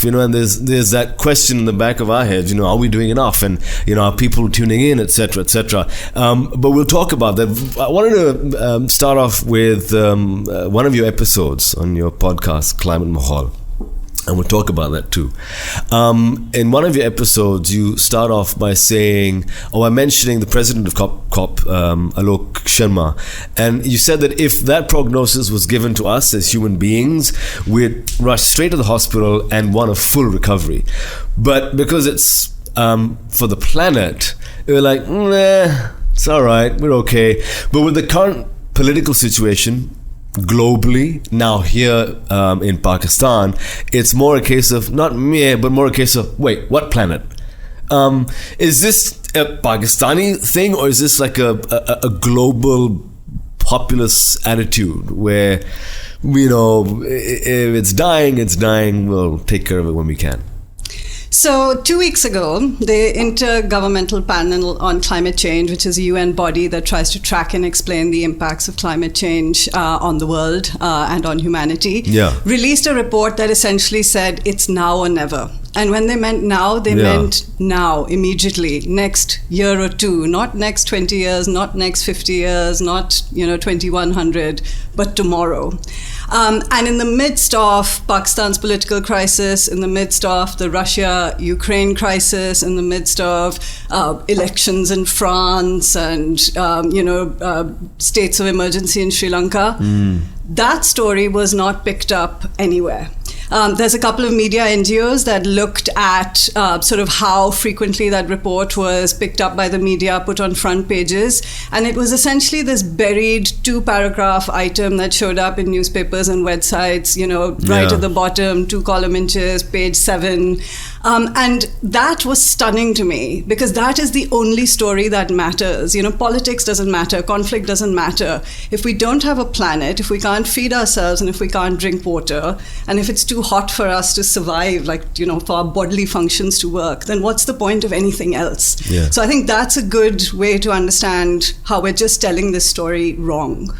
enough? And there's that question in the back of our heads, are we doing enough? And, are people tuning in, etc., etc. But we'll talk about that. I wanted to start off with one of your episodes on your podcast, Climate Mahal. And we'll talk about that too. In one of your episodes, you start off by saying, I'm mentioning the president of COP, Alok Sharma. And you said that if that prognosis was given to us as human beings, we'd rush straight to the hospital and want a full recovery. But because it's for the planet, we're like, it's all right, we're okay. But with the current political situation, globally, now here in Pakistan, it's more a case of not me, but more a case of wait, what planet? Is this a Pakistani thing, or is this like a global populist attitude where if it's dying, we'll take care of it when we can? So 2 weeks ago, the Intergovernmental Panel on Climate Change, which is a UN body that tries to track and explain the impacts of climate change on the world and on humanity, released a report that essentially said it's now or never. And when they meant now, they meant now, immediately, next year or two, not next 20 years, not next 50 years, not 2100, but tomorrow. And in the midst of Pakistan's political crisis, in the midst of the Russia-Ukraine crisis, in the midst of elections in France and states of emergency in Sri Lanka, that story was not picked up anywhere. There's a couple of media NGOs that looked at sort of how frequently that report was picked up by the media, put on front pages. And it was essentially this buried 2-paragraph item that showed up in newspapers and websites, right at the bottom, 2 column inches, page 7. And that was stunning to me, because that is the only story that matters. Politics doesn't matter. Conflict doesn't matter. If we don't have a planet, if we can't feed ourselves, and if we can't drink water, and if it's too hot for us to survive, for our bodily functions to work, then what's the point of anything else? So I think that's a good way to understand how we're just telling this story wrong.